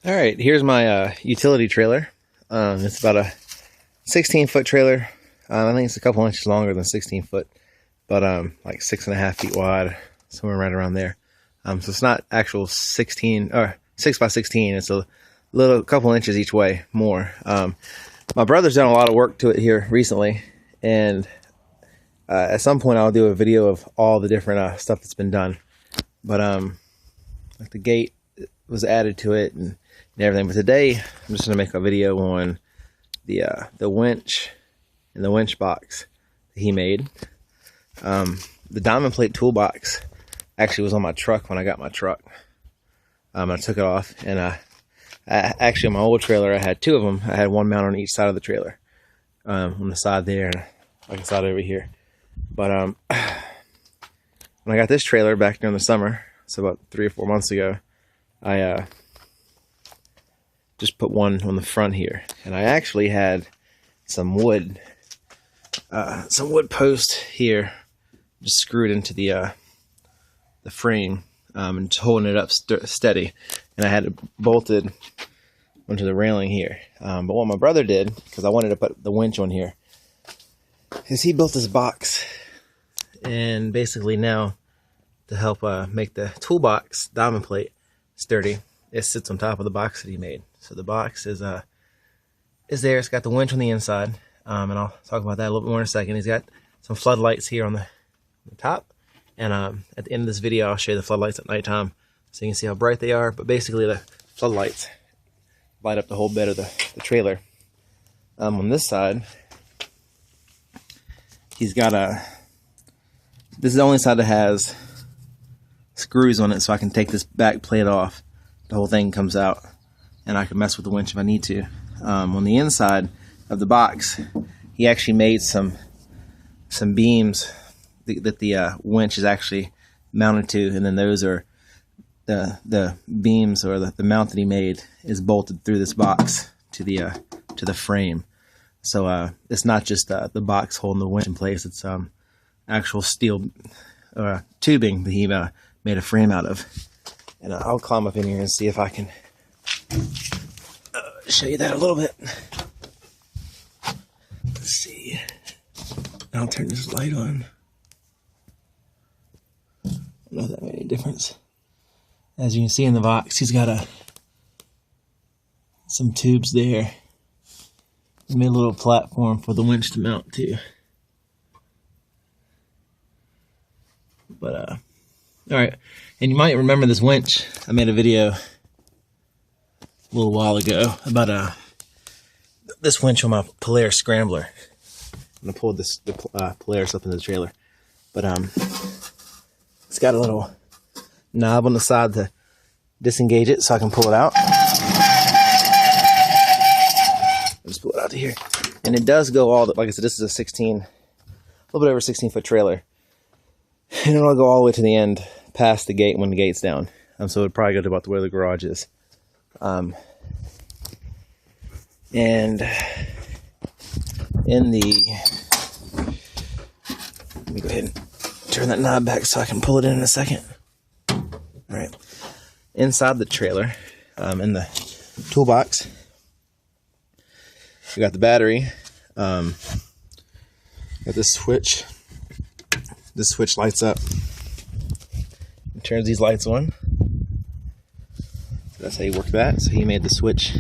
All right, here's my utility trailer. It's about a 16-foot trailer. I think it's a couple inches longer than 16 foot, but like 6.5 feet wide, somewhere right around there. So it's not actual 16 or 6 by 16. It's a couple inches each way more. My brother's done a lot of work to it here recently, and at some point I'll do a video of all the different stuff that's been done. But like the gate was added to it and everything. But today I'm just gonna make a video on the winch and the winch box that he made. The diamond plate toolbox actually was on my truck when I got my truck. I took it off, and I actually on my old trailer I had two of them. I had one mount on each side of the trailer, on the side there and like a side over here. But when I got this trailer back during the summer, so about 3 or 4 months ago, I just put one on the front here, and I actually had some wood post here just screwed into the frame, and just holding it up steady, and I had it bolted onto the railing here. But what my brother did, because I wanted to put the winch on here, is he built this box, and basically now to help make the toolbox diamond plate sturdy, it sits on top of the box that he made. So the box is there. It's got the winch on the inside, and I'll talk about that a little bit more in a second. He's got some floodlights here on the top, and at the end of this video I'll show you the floodlights at nighttime so you can see how bright they are. But basically the floodlights light up the whole bed of the trailer. On this side he's got this is the only side that has screws on it, so I can take this back plate off. The whole thing comes out, and I can mess with the winch if I need to. On the inside of the box, he actually made some beams that the winch is actually mounted to, and then those are the beams, or the mount that he made is bolted through this box to the frame. So it's not just the box holding the winch in place; it's actual steel tubing that he made a frame out of. And I'll climb up in here and see if I can show you that a little bit. Let's see. I'll turn this light on. I don't know if that made any difference. As you can see in the box, he's got some tubes there. He made a little platform for the winch to mount to. But alright, and you might remember this winch. I made a video a little while ago about this winch on my Polaris Scrambler. I'm gonna pull the Polaris up into the trailer, but it's got a little knob on the side to disengage it, so I can pull it out. I'll just pull it out to here, and it does go all the, like I said, this is a little bit over 16-foot trailer. And it'll go all the way to the end, past the gate when the gate's down. So it'll probably go to about where the garage is. And in the... Let me go ahead and turn that knob back so I can pull it in a second. Alright. Inside the trailer, in the toolbox, we got the battery. Got this switch. This switch lights up and turns these lights on. So that's how he worked that. So he made the switch,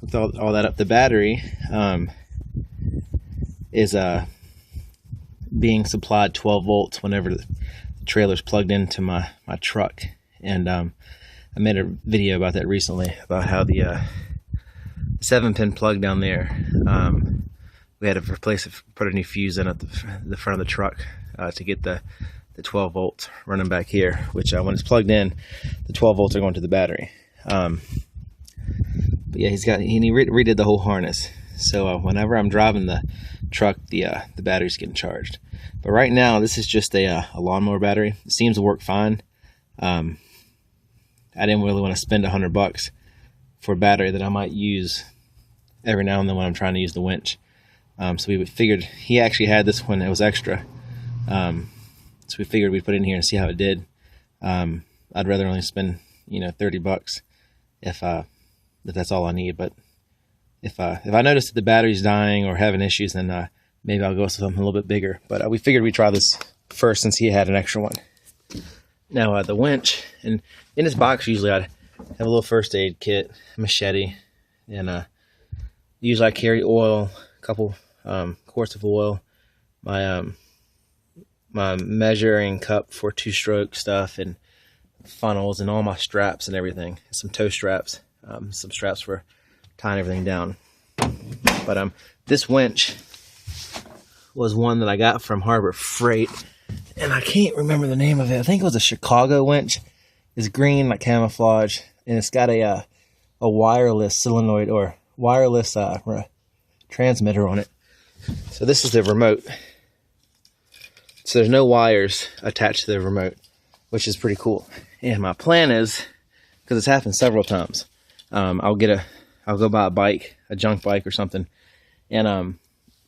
hooked all that up. The battery is being supplied 12 volts whenever the trailer's plugged into my truck. And I made a video about that recently, about how the 7-pin plug down there, we had to replace it, put a new fuse in at the front of the truck to get the 12 volts running back here, which when it's plugged in, the 12 volts are going to the battery. But yeah, he redid the whole harness. So whenever I'm driving the truck, the battery's getting charged. But right now, this is just a lawnmower battery. It seems to work fine. I didn't really want to spend $100 for a battery that I might use every now and then when I'm trying to use the winch. So we figured he actually had this one that was extra. So we figured we'd put it in here and see how it did. I'd rather only spend, $30 if that's all I need. But if I notice that the battery's dying or having issues, then maybe I'll go with something a little bit bigger. But we figured we'd try this first since he had an extra one. Now the winch, and in this box usually I'd have a little first aid kit, machete, and usually I carry oil, a couple quarts of oil, my my measuring cup for 2-stroke stuff, and funnels, and all my straps and everything. Some toe straps, some straps for tying everything down. But this winch was one that I got from Harbor Freight, and I can't remember the name of it. I think it was a Chicago winch. It's green, like camouflage, and it's got a wireless solenoid or wireless transmitter on it. So this is the remote. So there's no wires attached to the remote, which is pretty cool. And my plan is, because it's happened several times, I'll go buy a bike, a junk bike or something, and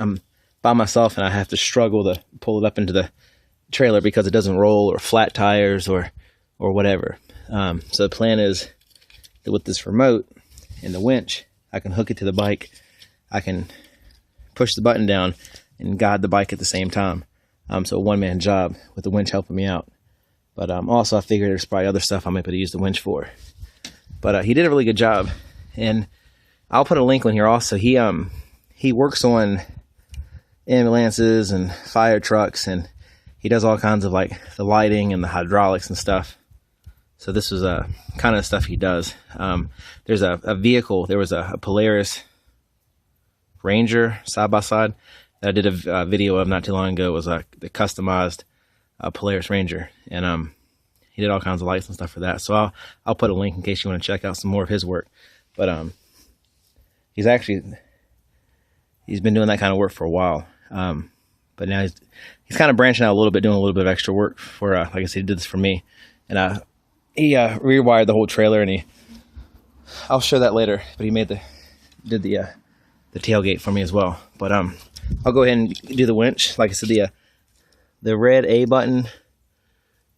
I'm by myself and I have to struggle to pull it up into the trailer because it doesn't roll, or flat tires, or whatever. So the plan is that with this remote and the winch, I can hook it to the bike. I can push the button down and guide the bike at the same time. So a one-man job with the winch helping me out. But also I figured there's probably other stuff I might be able to use the winch for. But he did a really good job, and I'll put a link on here also. He works on ambulances and fire trucks, and he does all kinds of like the lighting and the hydraulics and stuff. So this was kind of stuff he does. There's a vehicle. There was a Polaris Ranger side-by-side that I did a video of not too long ago. It was the customized Polaris Ranger, and he did all kinds of lights and stuff for that. So I'll put a link in case you want to check out some more of his work. But he's been doing that kind of work for a while. But now he's kind of branching out a little bit, doing a little bit of extra work for, like I said, he did this for me. And he rewired the whole trailer, and I'll show that later, but he did the tailgate for me as well. But I'll go ahead and do the winch. Like I said, the red A button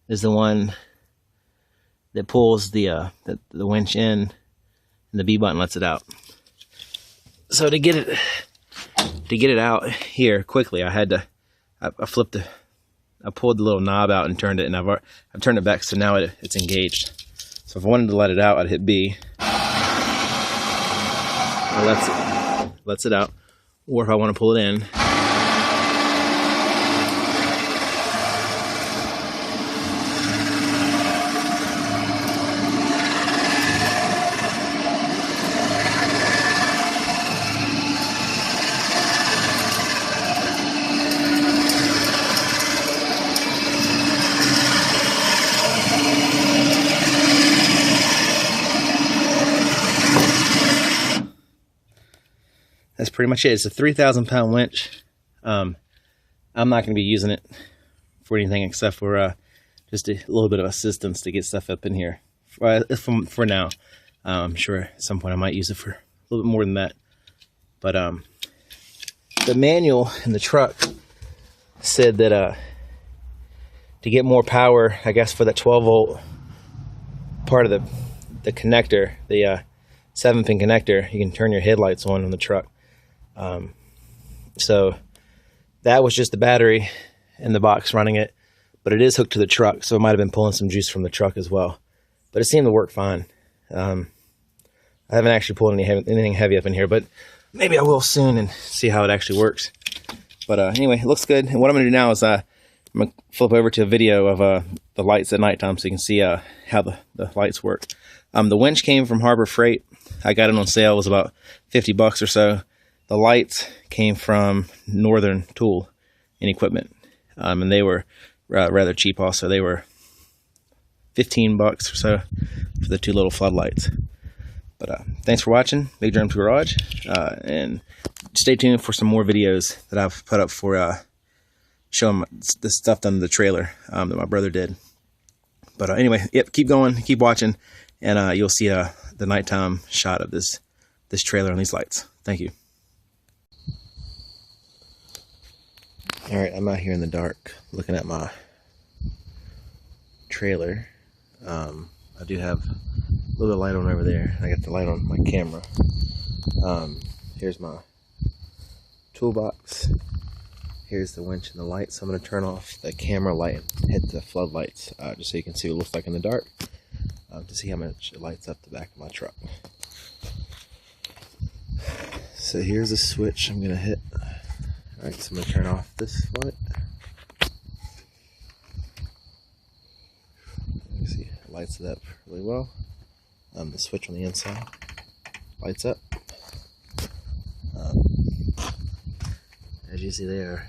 is the one that pulls the winch in, and the B button lets it out. So to get it out here quickly, I pulled the little knob out and turned it, and I've turned it back, so now it's engaged. So if I wanted to let it out, I'd hit B. It lets it out. Or if I want to pull it in, that's pretty much it. It's a 3,000-pound winch. I'm not going to be using it for anything except for just a little bit of assistance to get stuff up in here for now. I'm sure at some point I might use it for a little bit more than that. But the manual in the truck said that to get more power, I guess for that 12-volt part of the connector, the 7-pin connector, you can turn your headlights on the truck. So that was just the battery in the box running it, but it is hooked to the truck, so it might have been pulling some juice from the truck as well. But it seemed to work fine. I haven't actually pulled anything heavy up in here, but maybe I will soon and see how it actually works. But anyway, it looks good. And what I'm going to do now is I'm going to flip over to a video of the lights at nighttime so you can see how the lights work. The winch came from Harbor Freight. I got it on sale. It was about $50 or so. The lights came from Northern Tool and Equipment, and they were rather cheap also. They were $15 or so for the 2 little floodlights. But thanks for watching Big Germ's Garage, and stay tuned for some more videos that I've put up for showing the stuff done to the trailer that my brother did. But anyway, yep, keep going, keep watching, and you'll see the nighttime shot of this trailer and these lights. Thank you. All right, I'm out here in the dark looking at my trailer. I do have little bit of light on over there. I got the light on my camera. Here's my toolbox. Here's the winch and the light. So I'm going to turn off the camera light and hit the floodlights just so you can see what it looks like in the dark to see how much it lights up the back of my truck. So here's a switch I'm going to hit. Alright, so I'm going to turn off this light. You see, it lights it up really well. The switch on the inside lights up. As you see, they are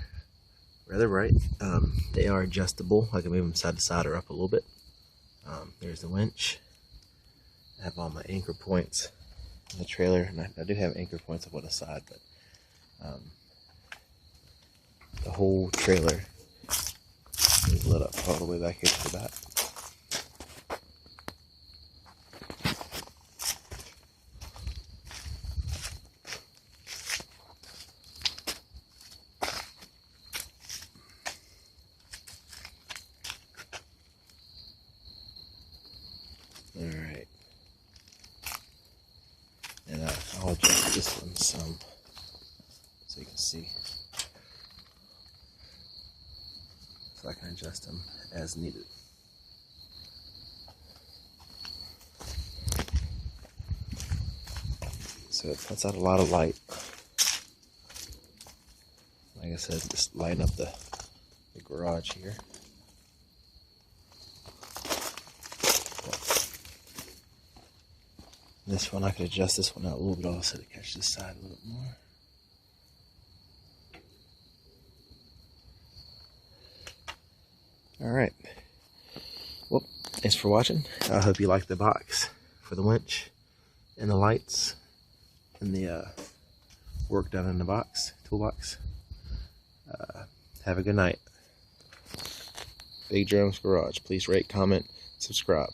rather bright. They are adjustable. I can move them side to side or up a little bit. There's the winch. I have all my anchor points in the trailer, and I do have anchor points up on the side, but the whole trailer is lit up all the way back here to the back. Alright, and I'll adjust this one some so you can see, so I can adjust them as needed. So it puts out a lot of light. Like I said, just lighten up the garage here. This one, I could adjust this one out a little bit also to catch this side a little bit more. Alright. Well, thanks for watching. I hope you liked the box for the winch and the lights and the work done in the box, toolbox. Have a good night. Big Jerome's Garage. Please rate, comment, subscribe.